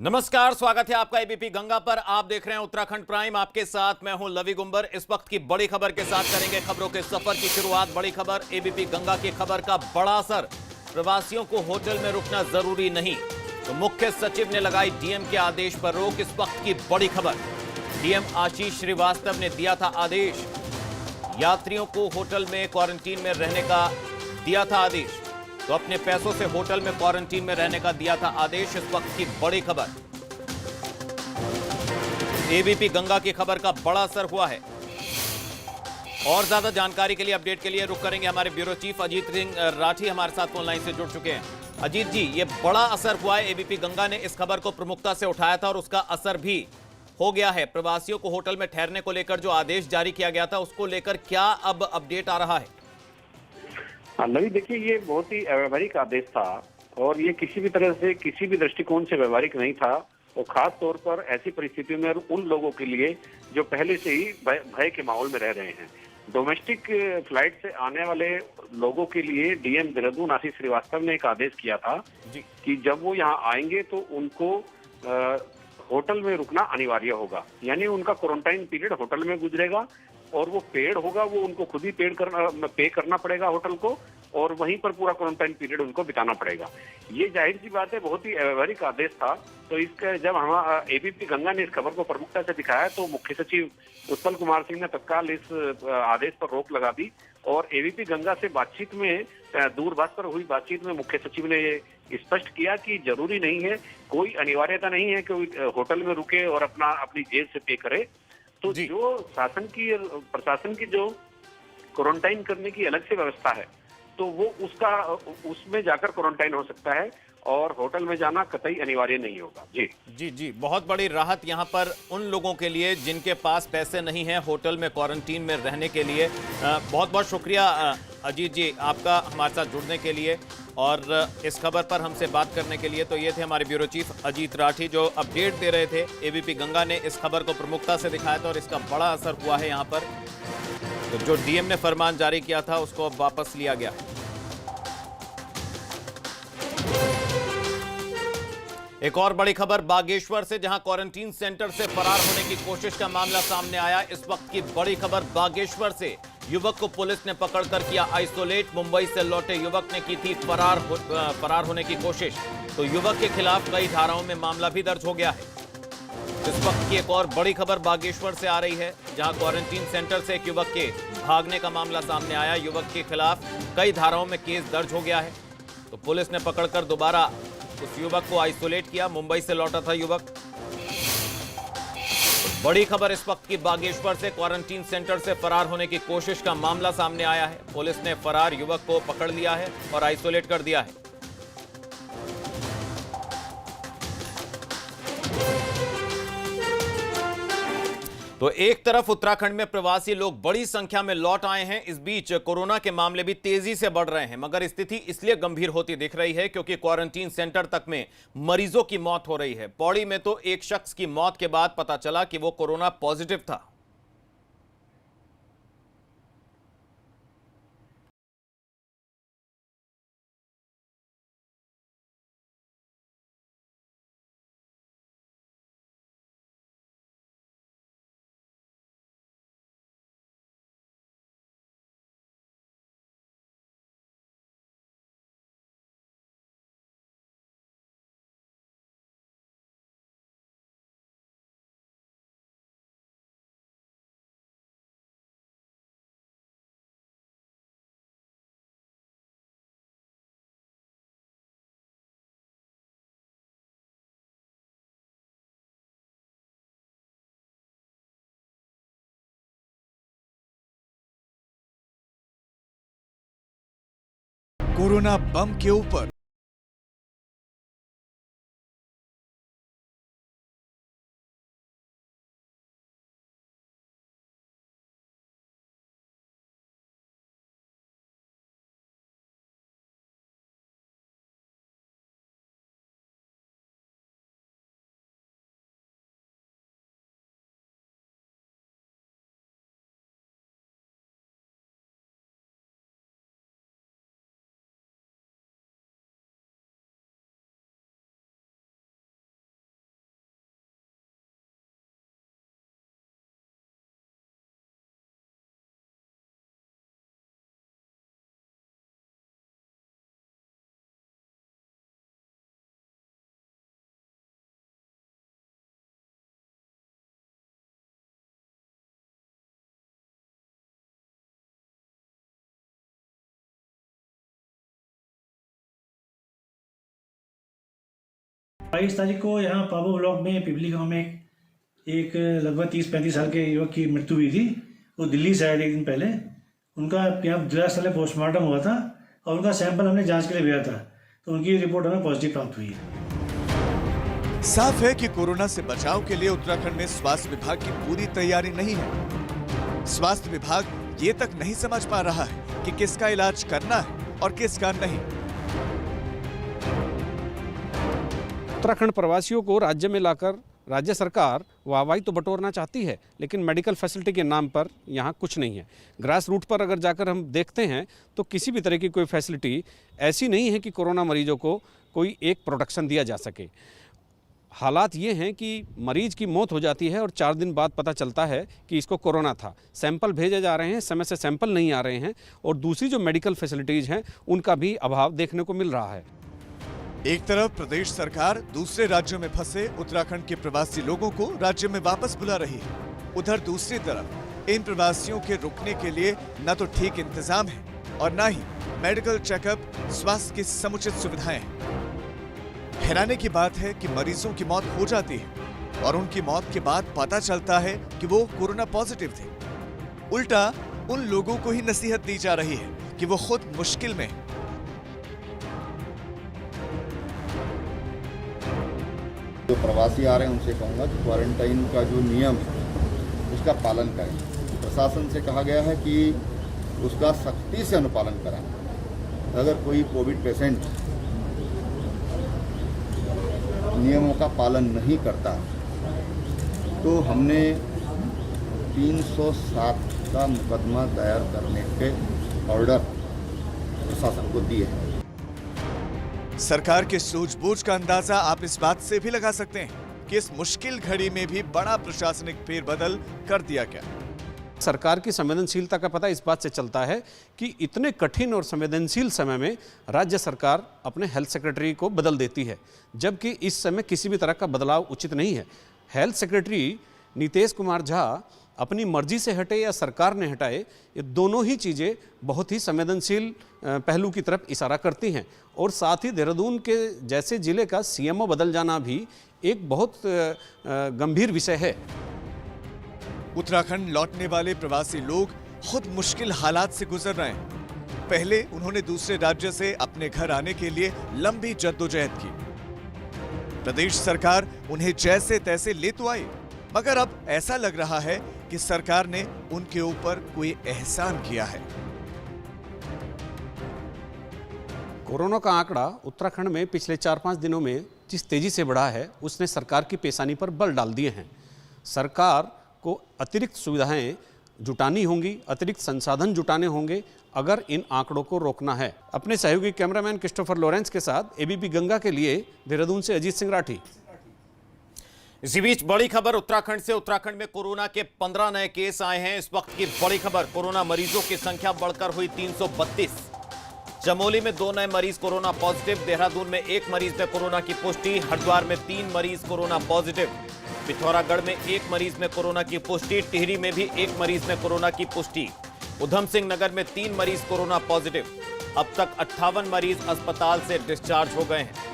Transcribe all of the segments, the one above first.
नमस्कार, स्वागत है आपका एबीपी गंगा पर। आप देख रहे हैं उत्तराखंड प्राइम। आपके साथ मैं हूं लवी गुंबर। इस वक्त की बड़ी खबर के साथ करेंगे खबरों के सफर की शुरुआत। बड़ी खबर एबीपी गंगा की खबर का बड़ा असर, प्रवासियों को होटल में रुकना जरूरी नहीं, तो मुख्य सचिव ने लगाई डीएम के आदेश पर रोक। इस वक्त की बड़ी खबर, डीएम आशीष श्रीवास्तव ने दिया था आदेश, यात्रियों को होटल में क्वारंटीन में रहने का दिया था आदेश। तो अपने पैसों से होटल में क्वारंटीन में रहने का दिया था आदेश। इस वक्त की बड़ी खबर, एबीपी गंगा की खबर का बड़ा असर हुआ है। और ज्यादा जानकारी के लिए, अपडेट के लिए रुक करेंगे हमारे ब्यूरो चीफ अजीत सिंह राठी, हमारे साथ फोन लाइन से जुड़ चुके हैं। अजीत जी, ये बड़ा असर हुआ है। एबीपी गंगा ने इस खबर को प्रमुखता से उठाया था और उसका असर भी हो गया है। प्रवासियों को होटल में ठहरने को लेकर जो आदेश जारी किया गया था, उसको लेकर क्या अब अपडेट आ रहा है? नवी, देखिए, ये बहुत ही अव्यवहारिक आदेश था और ये किसी भी तरह से, किसी भी दृष्टिकोण से व्यवहारिक नहीं था। और खास तौर पर ऐसी परिस्थितियों में उन लोगों के लिए जो पहले से ही भय के माहौल में रह रहे हैं। डोमेस्टिक फ्लाइट से आने वाले लोगों के लिए डीएम देहरादून आशीष श्रीवास्तव ने एक आदेश किया था जी कि जब वो यहाँ आएंगे तो उनको होटल में रुकना अनिवार्य होगा, यानी उनका क्वारंटाइन पीरियड होटल में गुजरेगा और वो पेड होगा, वो उनको खुद ही पे करना पड़ेगा होटल को, और वहीं पर पूरा क्वारंटाइन पीरियड उनको बिताना पड़ेगा। ये जाहिर सी बात है, बहुत ही व्यवहारिक आदेश था। तो इसका जब हम एबीपी गंगा ने इस खबर को प्रमुखता से दिखाया तो मुख्य सचिव उत्पल कुमार सिंह ने तत्काल इस आदेश पर रोक लगा दी। और एबीपी गंगा से बातचीत में, दूरभाष पर हुई बातचीत में, मुख्य सचिव ने ये स्पष्ट किया कि जरूरी नहीं है, कोई अनिवार्यता नहीं है कि होटल में रुके और अपनी जेब से पे करे। तो जी जो प्रशासन की जो क्वारंटाइन करने की अलग से व्यवस्था है, तो वो उसमें जाकर क्वारंटाइन हो सकता है और होटल में जाना कतई अनिवार्य नहीं होगा। जी जी जी, बहुत बड़ी राहत यहां पर उन लोगों के लिए जिनके पास पैसे नहीं हैं होटल में क्वारंटीन में रहने के लिए। बहुत बहुत शुक्रिया अजीत जी, आपका हमारे साथ जुड़ने के लिए और इस खबर पर हमसे बात करने के लिए। तो ये थे हमारे ब्यूरो चीफ अजीत राठी जो अपडेट दे रहे थे। एबीपी गंगा ने इस खबर को प्रमुखता से दिखाया था और इसका बड़ा असर हुआ है यहाँ पर। तो जो डीएम ने फरमान जारी किया था उसको अब वापस लिया गया है। एक और बड़ी खबर बागेश्वर से, जहां क्वारंटीन सेंटर से फरार होने की कोशिश का मामला सामने आया। इस वक्त की बड़ी खबर बागेश्वर से, युवक को पुलिस ने पकड़कर किया आइसोलेट। मुंबई से लौटे युवक ने की थी फरार होने की कोशिश। तो युवक के खिलाफ कई धाराओं में मामला भी दर्ज हो गया है। इस वक्त की एक और बड़ी खबर बागेश्वर से आ रही है, जहां क्वारंटीन सेंटर से एक युवक के भागने का मामला सामने आया। युवक के खिलाफ कई धाराओं में केस दर्ज हो गया है। तो पुलिस ने पकड़कर दोबारा उस युवक को आइसोलेट किया। मुंबई से लौटा था युवक। बड़ी खबर इस वक्त की बागेश्वर से, क्वारंटीन सेंटर से फरार होने की कोशिश का मामला सामने आया है। पुलिस ने फरार युवक को पकड़ लिया है और आइसोलेट कर दिया है। तो एक तरफ उत्तराखंड में प्रवासी लोग बड़ी संख्या में लौट आए हैं, इस बीच कोरोना के मामले भी तेजी से बढ़ रहे हैं। मगर स्थिति इसलिए गंभीर होती दिख रही है क्योंकि क्वारंटीन सेंटर तक में मरीजों की मौत हो रही है। पौड़ी में तो एक शख्स की मौत के बाद पता चला कि वो कोरोना पॉजिटिव था। कोरोना बम के ऊपर 22 तारीख को यहाँ पाबो ब्लॉक में पिपली गांव में एक लगभग 30-35 साल के युवक की मृत्यु हुई थी। वो दिल्ली से आए थे एक दिन पहले। उनका यहाँ जिला अस्पताल में पोस्टमार्टम हुआ था और उनका सैंपल हमने जांच के लिए भेजा था, तो उनकी रिपोर्ट हमें पॉजिटिव प्राप्त हुई है। साफ है कि कोरोना से बचाव के लिए उत्तराखंड में स्वास्थ्य विभाग की पूरी तैयारी नहीं है। स्वास्थ्य विभाग ये तक नहीं समझ पा रहा है कि किसका इलाज करना है और किसका नहीं। उत्तराखंड प्रवासियों को राज्य में लाकर राज्य सरकार वाहवाही तो बटोरना चाहती है, लेकिन मेडिकल फैसिलिटी के नाम पर यहाँ कुछ नहीं है। ग्रास रूट पर अगर जाकर हम देखते हैं तो किसी भी तरह की कोई फैसिलिटी ऐसी नहीं है कि कोरोना मरीजों को कोई एक प्रोटेक्शन दिया जा सके। हालात ये हैं कि मरीज की मौत हो जाती है और 4 दिन बाद पता चलता है कि इसको कोरोना था। सैंपल भेजे जा रहे हैं, समय से सैंपल नहीं आ रहे हैं और दूसरी जो मेडिकल फैसिलिटीज़ हैं उनका भी अभाव देखने को मिल रहा है। एक तरफ प्रदेश सरकार दूसरे राज्यों में फंसे उत्तराखंड के प्रवासी लोगों को राज्य में वापस बुला रही है, उधर दूसरी तरफ इन प्रवासियों के रुकने के लिए न तो ठीक इंतजाम है और न ही मेडिकल चेकअप, स्वास्थ्य की समुचित सुविधाएं। हैरानी की बात है कि मरीजों की मौत हो जाती है और उनकी मौत के बाद पता चलता है कि वो कोरोना पॉजिटिव थे। उल्टा उन लोगों को ही नसीहत दी जा रही है कि वो खुद मुश्किल में। जो प्रवासी आ रहे हैं उनसे कहूँगा कि क्वारंटाइन का जो नियम है उसका पालन करें। प्रशासन से कहा गया है कि उसका सख्ती से अनुपालन करें। अगर कोई कोविड पेशेंट नियमों का पालन नहीं करता तो हमने 307 का मुकदमा दायर करने के ऑर्डर प्रशासन को दिए हैं। सरकार के सूझबूझ का अंदाजा आप इस बात से भी लगा सकते हैं कि इस मुश्किल घड़ी में भी बड़ा प्रशासनिक फेरबदल कर दिया गया। सरकार की संवेदनशीलता का पता इस बात से चलता है कि इतने कठिन और संवेदनशील समय में राज्य सरकार अपने हेल्थ सेक्रेटरी को बदल देती है, जबकि इस समय किसी भी तरह का बदलाव उचित नहीं है। हेल्थ सेक्रेटरी नीतेश कुमार झा अपनी मर्जी से हटे या सरकार ने हटाए, ये दोनों ही चीज़ें बहुत ही संवेदनशील पहलू की तरफ इशारा करती हैं। और साथ ही देहरादून के जैसे जिले का सीएमओ बदल जाना भी एक बहुत गंभीर विषय है। उत्तराखंड लौटने वाले प्रवासी लोग खुद मुश्किल हालात से गुजर रहे हैं। पहले उन्होंने दूसरे राज्य से अपने घर आने के लिए लंबी जद्दोजहद की। प्रदेश सरकार उन्हें जैसे तैसे ले तो आई, मगर अब ऐसा लग रहा है कि सरकार ने उनके ऊपर कोई एहसान किया है। कोरोना का आंकड़ा उत्तराखंड में पिछले 4-5 दिनों में जिस तेजी से बढ़ा है उसने सरकार की पेशानी पर बल डाल दिए हैं। सरकार को अतिरिक्त सुविधाएं जुटानी होंगी, अतिरिक्त संसाधन जुटाने होंगे अगर इन आंकड़ों को रोकना है। अपने सहयोगी कैमरामैन क्रिस्टोफर लॉरेंस के साथ एबीपी गंगा के लिए देहरादून से अजीत सिंह राठी। इसी बीच बड़ी खबर उत्तराखंड से। उत्तराखंड में कोरोना के 15 नए केस आए हैं। इस वक्त की बड़ी खबर, कोरोना मरीजों की संख्या बढ़कर हुई 332। चमोली में 2 नए मरीज कोरोना पॉजिटिव, देहरादून में 1 मरीज में कोरोना की पुष्टि, हरिद्वार में 3 मरीज कोरोना पॉजिटिव, पिथौरागढ़ में 1 मरीज में कोरोना की पुष्टि, टिहरी में भी 1 मरीज में कोरोना की पुष्टि, उधम सिंह नगर में 3 मरीज कोरोना पॉजिटिव। अब तक 58 मरीज अस्पताल से डिस्चार्ज हो गए हैं।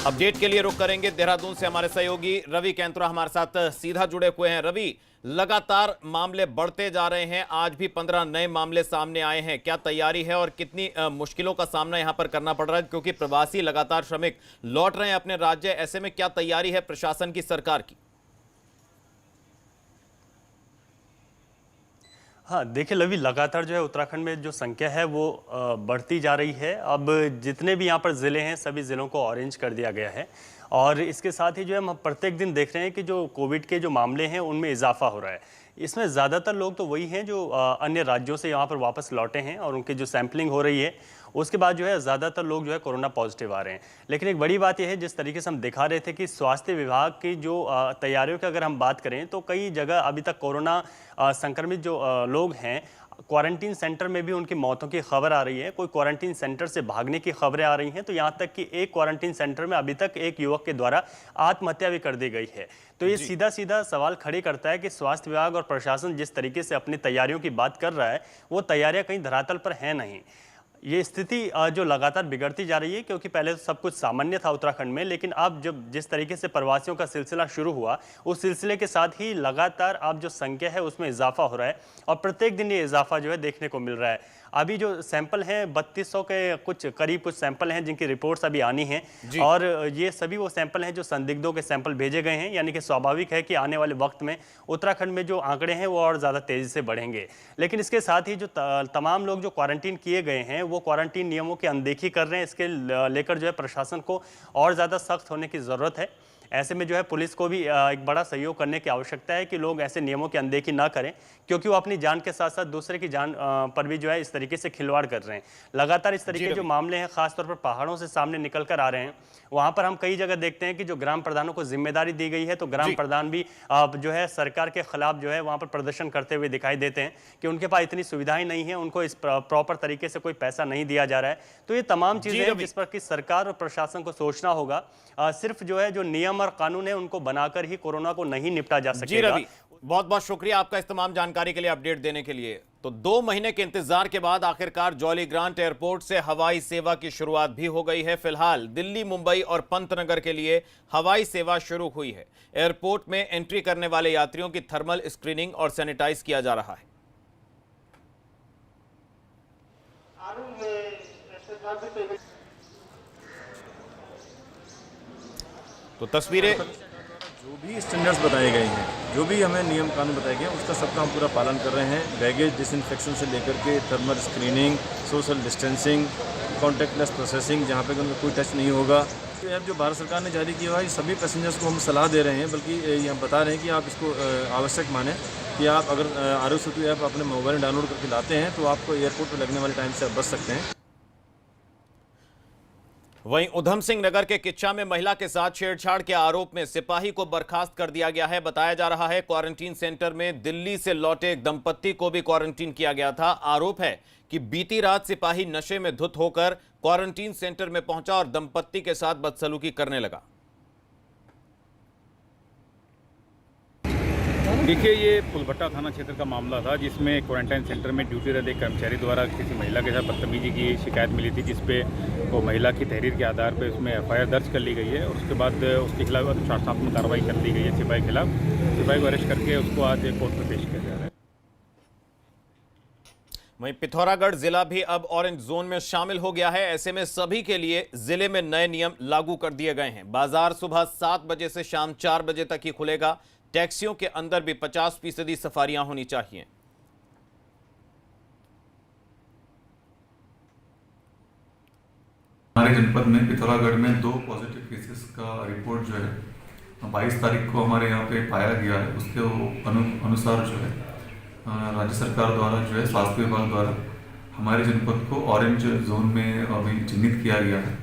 अपडेट के लिए रुक करेंगे देहरादून से। हमारे सहयोगी रवि कैंतुरा हमारे साथ सीधा जुड़े हुए हैं। रवि, लगातार मामले बढ़ते जा रहे हैं, आज भी 15 नए मामले सामने आए हैं। क्या तैयारी है और कितनी मुश्किलों का सामना यहां पर करना पड़ रहा है, क्योंकि प्रवासी लगातार श्रमिक लौट रहे हैं अपने राज्य, ऐसे में क्या तैयारी है प्रशासन की, सरकार की? हाँ, देखिए लवी, लगातार जो है उत्तराखंड में जो संख्या है वो बढ़ती जा रही है। अब जितने भी यहाँ पर ज़िले हैं सभी ज़िलों को ऑरेंज कर दिया गया है और इसके साथ ही जो है हम प्रत्येक दिन देख रहे हैं कि जो कोविड के जो मामले हैं उनमें इजाफा हो रहा है। इसमें ज़्यादातर लोग तो वही हैं जो अन्य राज्यों से यहाँ पर वापस लौटे हैं और उनकी जो सैम्पलिंग हो रही है उसके बाद जो है ज़्यादातर लोग जो है कोरोना पॉजिटिव आ रहे हैं। लेकिन एक बड़ी बात यह है, जिस तरीके से हम दिखा रहे थे कि स्वास्थ्य विभाग की जो तैयारियों की अगर हम बात करें तो कई जगह अभी तक कोरोना संक्रमित जो लोग हैं क्वारंटीन सेंटर में भी उनकी मौतों की खबर आ रही है। कोई क्वारंटीन सेंटर से भागने की खबरें आ रही हैं, तो यहाँ तक कि एक क्वारंटीन सेंटर में अभी तक एक युवक के द्वारा आत्महत्या भी कर दी गई है। तो ये सीधा सीधा सवाल खड़े करता है कि स्वास्थ्य विभाग और प्रशासन जिस तरीके से अपनी तैयारियों की बात कर रहा है वो तैयारियां कहीं धरातल पर हैं नहीं। ये स्थिति जो लगातार बिगड़ती जा रही है, क्योंकि पहले तो सब कुछ सामान्य था उत्तराखंड में, लेकिन अब जब जिस तरीके से प्रवासियों का सिलसिला शुरू हुआ, उस सिलसिले के साथ ही लगातार अब जो संख्या है उसमें इजाफा हो रहा है और प्रत्येक दिन ये इजाफा जो है देखने को मिल रहा है। अभी जो सैंपल हैं 3200 के कुछ सैंपल हैं जिनकी रिपोर्ट्स अभी आनी हैं, और ये सभी वो सैंपल हैं जो संदिग्धों के सैंपल भेजे गए हैं, यानी कि स्वाभाविक है कि आने वाले वक्त में उत्तराखंड में जो आंकड़े हैं वो और ज़्यादा तेज़ी से बढ़ेंगे। लेकिन इसके साथ ही जो तमाम लोग जो क्वारंटीन किए गए हैं वो क्वारंटीन नियमों की अनदेखी कर रहे हैं। इसके लेकर जो है प्रशासन को और ज़्यादा सख्त होने की ज़रूरत है। ऐसे में जो है पुलिस को भी एक बड़ा सहयोग करने की आवश्यकता है कि लोग ऐसे नियमों की अनदेखी ना करें, क्योंकि वो अपनी जान के साथ साथ दूसरे की जान पर भी जो है इस तरीके से खिलवाड़ कर रहे हैं। लगातार इस तरीके के जो मामले हैं खासतौर पर पहाड़ों से सामने निकल कर आ रहे हैं। वहाँ पर हम कई जगह देखते हैं कि जो ग्राम प्रधानों को जिम्मेदारी दी गई है, तो ग्राम प्रधान भी जो है सरकार के खिलाफ जो है वहाँ पर प्रदर्शन करते हुए दिखाई देते हैं कि उनके पास इतनी सुविधाएं नहीं है, उनको इस प्रॉपर तरीके से कोई पैसा नहीं दिया जा रहा है। तो ये तमाम चीज़ें जिस पर कि सरकार और प्रशासन को सोचना होगा। सिर्फ जो है जो नियम और कानून है उनको बनाकर ही कोरोना को नहीं निपटा जा सकेगा। बहुत बहुत शुक्रिया आपका इस तमाम जानकारी के लिए, अपडेट देने के लिए। तो 2 महीने के इंतजार के बाद आखिरकार जॉली ग्रांट एयरपोर्ट से हवाई सेवा की शुरुआत भी हो गई है। फिलहाल दिल्ली, मुंबई और पंतनगर के लिए हवाई सेवा शुरू हुई है। एयरपोर्ट में एंट्री करने वाले यात्रियों की थर्मल स्क्रीनिंग और सैनिटाइज किया जा रहा है। तो तस्वीरें, जो भी स्टैंडर्ड्स बताए गए हैं, जो भी हमें नियम कानून बताए गए हैं, उसका सबका हम पूरा पालन कर रहे हैं। बैगेज डिसइंफेक्शन से लेकर के thermal screening, social distancing, contactless processing, जहाँ पे उनका कोई टच नहीं होगा। तो ऐप जो भारत सरकार ने जारी किया है, सभी पैसेंजर्स को हम सलाह दे रहे हैं, बल्कि ये हम बता रहे हैं कि आप इसको आवश्यक मानें कि आप अगर आरोग्य सेतु ऐप अपने मोबाइल में डाउनलोड करके लाते हैं तो आपको एयरपोर्ट पर लगने वाले टाइम से आप बच सकते हैं। वहीं उधम सिंह नगर के किच्चा में महिला के साथ छेड़छाड़ के आरोप में सिपाही को बर्खास्त कर दिया गया है। बताया जा रहा है क्वारंटीन सेंटर में दिल्ली से लौटे एक दंपत्ति को भी क्वारंटीन किया गया था। आरोप है कि बीती रात सिपाही नशे में धुत होकर क्वारंटीन सेंटर में पहुंचा और दंपत्ति के साथ बदसलूकी करने लगा। देखिए, ये फुलभट्टा थाना क्षेत्र का मामला था, जिसमें क्वारंटाइन सेंटर में ड्यूटी रहते कर्मचारी द्वारा किसी महिला के साथ बदतमीजी की शिकायत मिली थी, जिसपे वो महिला की तहरीर के आधार पर उसमें FIR दर्ज कर ली गई है और उसके बाद उसके खिलाफ अनुशासनात्मक कार्रवाई कर दी गई है। सिपाही के खिलाफ, सिपाही को अरेस्ट करके उसको आज कोर्ट में पेश किया जा रहा है। वहीं पिथौरागढ़ जिला भी अब ऑरेंज जोन में शामिल हो गया है। ऐसे में सभी के लिए जिले में नए नियम लागू कर दिए गए हैं। बाजार सुबह 7 बजे से शाम 4 बजे तक ही खुलेगा। टैक्सियों के अंदर भी 50% सफारियां होनी चाहिए। हमारे जनपद में पिथौरागढ़ में 2 पॉजिटिव केसेस का रिपोर्ट जो है 22 तारीख को हमारे यहाँ पे पाया गया है। उसके अनुसार जो है राज्य सरकार द्वारा जो है स्वास्थ्य विभाग द्वारा हमारे जनपद को ऑरेंज जोन में अभी चिन्हित किया गया है।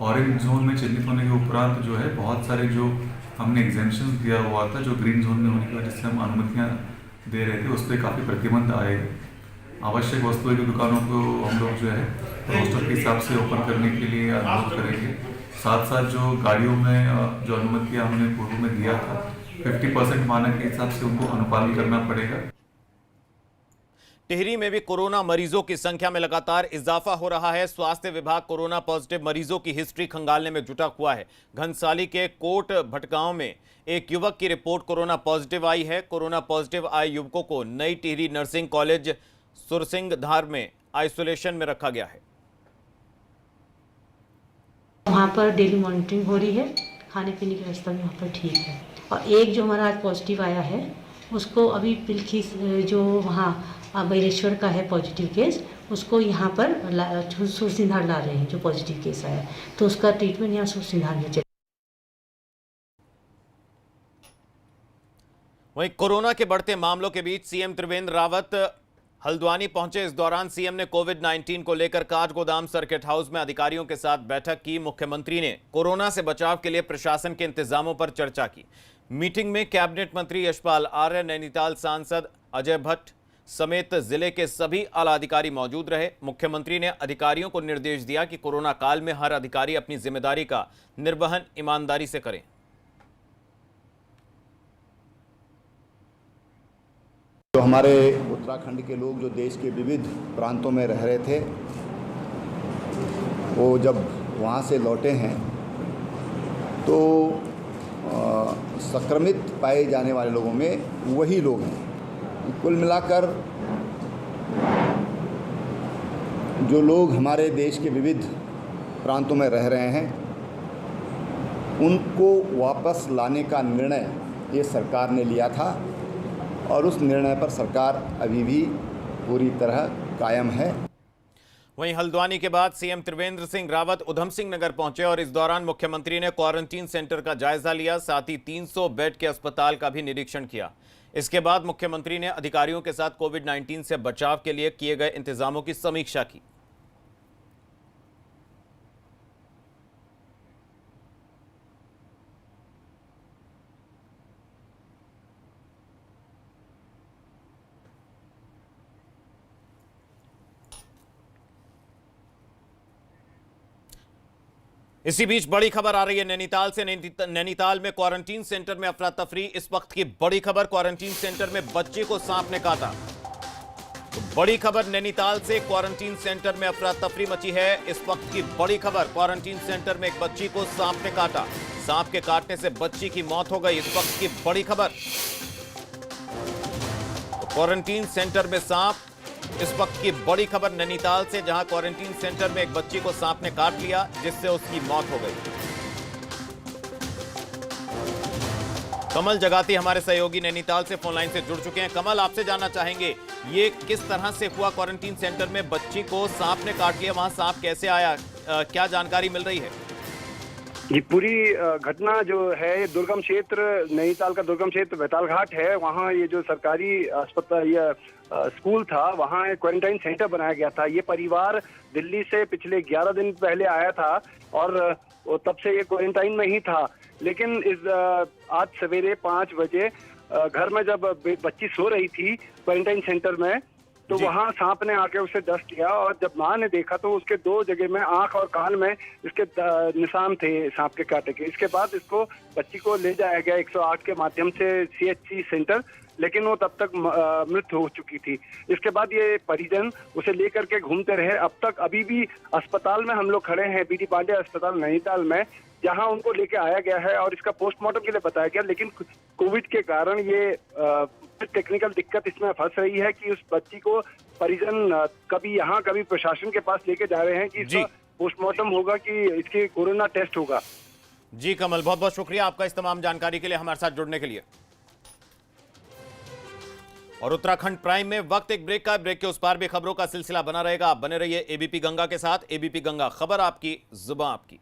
ऑरेंज जोन में चिन्हित होने के उपरांत जो है बहुत सारे जो हमने एग्जेम्पशंस दिया हुआ था, जो ग्रीन जोन में होने की वजह से हम अनुमतियाँ दे रहे थे, उस पर काफ़ी प्रतिबंध आएगा। आवश्यक वस्तुओं की दुकानों को हम लोग जो है रोस्टर के हिसाब से ओपन करने के लिए अनुरोध करेंगे। साथ साथ जो गाड़ियों में जो अनुमतियाँ हमने पूर्व में दिया था 50% मानक के हिसाब से उनको अनुपालन करना पड़ेगा। टिहरी में भी कोरोना मरीजों की संख्या में लगातार इजाफा हो रहा है। स्वास्थ्य विभाग कोरोना पॉजिटिव मरीजों की हिस्ट्री खंगालने में जुटा हुआ है। घनसाली के कोट भटगांव में एक युवक की रिपोर्ट कोरोना पॉजिटिव आई है। कोरोना पॉजिटिव आए युवकों को नई टिहरी नर्सिंग कॉलेज सुरसिंगधार में आइसोलेशन में रखा गया है। वहाँ पर डेली मॉनिटरिंग हो रही है, खाने पीने की व्यवस्था भी वहाँ पर ठीक है। और एक जो हमारा आज पॉजिटिव आया है उसको अभी पिलखी जो वहाँ बैरेश्वर का है पॉजिटिव केस, उसको यहाँ पर सुरसिंगधार ला रहे हैं जो पॉजिटिव केस आया, तो उसका ट्रीटमेंट यहाँ सुरसिंगधार में चल। वहीं कोरोना के बढ़ते मामलों के बीच सीएम त्रिवेंद्र रावत हल्द्वानी पहुंचे। इस दौरान सीएम ने कोविड-19 को लेकर काठगोदाम सर्किट हाउस में अधिकारियों के साथ बैठक की। मुख्यमंत्री ने कोरोना से बचाव के लिए प्रशासन के इंतजामों पर चर्चा की। मीटिंग में कैबिनेट मंत्री यशपाल आर्य, नैनीताल सांसद अजय भट्ट समेत जिले के सभी आला अधिकारी मौजूद रहे। मुख्यमंत्री ने अधिकारियों को निर्देश दिया कि कोरोना काल में हर अधिकारी अपनी जिम्मेदारी का निर्वहन ईमानदारी से करें। जो हमारे उत्तराखंड के लोग जो देश के विविध प्रांतों में रह रहे थे, वो जब वहाँ से लौटे हैं तो संक्रमित पाए जाने वाले लोगों में वही लोग हैं। कुल मिलाकर जो लोग हमारे देश के विविध प्रांतों में रह रहे हैं उनको वापस लाने का निर्णय ये सरकार ने लिया था और उस निर्णय पर सरकार अभी भी पूरी तरह कायम है। वहीं हल्द्वानी के बाद सीएम त्रिवेंद्र सिंह रावत उधम सिंह नगर पहुंचे और इस दौरान मुख्यमंत्री ने क्वारंटीन सेंटर का जायजा लिया, साथ ही 300 बेड के अस्पताल का भी निरीक्षण किया। इसके बाद मुख्यमंत्री ने अधिकारियों के साथ कोविड-19 से बचाव के लिए किए गए इंतजामों की समीक्षा की। इसी बीच बड़ी खबर आ रही है नैनीताल से। नैनीताल में क्वारंटीन सेंटर में अफरा तफरी। इस वक्त की बड़ी खबर, क्वारंटीन सेंटर में बच्चे को सांप ने काटा। तो बड़ी खबर नैनीताल से, क्वारंटीन सेंटर में अफरा तफरी मची है। इस वक्त की बड़ी खबर, क्वारंटीन सेंटर में एक बच्ची को सांप ने काटा। सांप के काटने से बच्ची की मौत हो गई। इस वक्त की बड़ी खबर, तो क्वारंटीन सेंटर में सांप। इस वक्त की बड़ी खबर नैनीताल से, जहां क्वारंटीन सेंटर में एक बच्ची को सांप ने काट लिया जिससे उसकी मौत हो गई। कमल जगाती हमारे सहयोगी नैनीताल से फोन लाइन से जुड़ चुके हैं। कमल, आपसे जानना चाहेंगे ये किस तरह से हुआ? क्वारंटीन सेंटर में बच्ची को सांप ने काट लिया, वहां सांप कैसे आया, क्या जानकारी मिल रही है? ये पूरी घटना जो है ये दुर्गम क्षेत्र, नैनीताल का दुर्गम क्षेत्र बैताल घाट है। वहाँ ये जो सरकारी अस्पताल या स्कूल था, वहाँ एक क्वारंटाइन सेंटर बनाया गया था। ये परिवार दिल्ली से पिछले 11 दिन पहले आया था और तब से ये क्वारंटाइन में ही था। लेकिन इस आज सवेरे 5 बजे घर में जब बच्ची सो रही थी क्वारंटाइन सेंटर में, तो वहाँ सांप ने आके उसे डस लिया और जब माँ ने देखा तो उसके 2 जगह में आंख और कान में इसके निशान थे सांप के काटे के। इसके बाद इसको बच्ची को ले जाया गया 108 के माध्यम से CHC सेंटर, लेकिन वो तब तक मृत हो चुकी थी। इसके बाद ये परिजन उसे लेकर के घूमते रहे। अब तक अभी भी अस्पताल में हम लोग खड़े हैं, BD पांडे अस्पताल नैनीताल में, जहां उनको लेके आया गया है और इसका पोस्टमार्टम के लिए बताया गया। लेकिन कोविड के कारण ये टेक्निकल दिक्कत इसमें फंस रही है कि उस बच्ची को परिजन कभी यहाँ कभी प्रशासन के पास लेके जा रहे हैं कि इसका पोस्टमार्टम होगा कि इसके कोरोना टेस्ट होगा। जी कमल, बहुत बहुत शुक्रिया आपका इस तमाम जानकारी के लिए, हमारे साथ जुड़ने के लिए। और उत्तराखंड प्राइम में वक्त एक ब्रेक का, ब्रेक के उस पार भी खबरों का सिलसिला बना रहेगा। आप बने रहिए ABP गंगा के साथ। ABP गंगा, खबर आपकी, जुबान आपकी।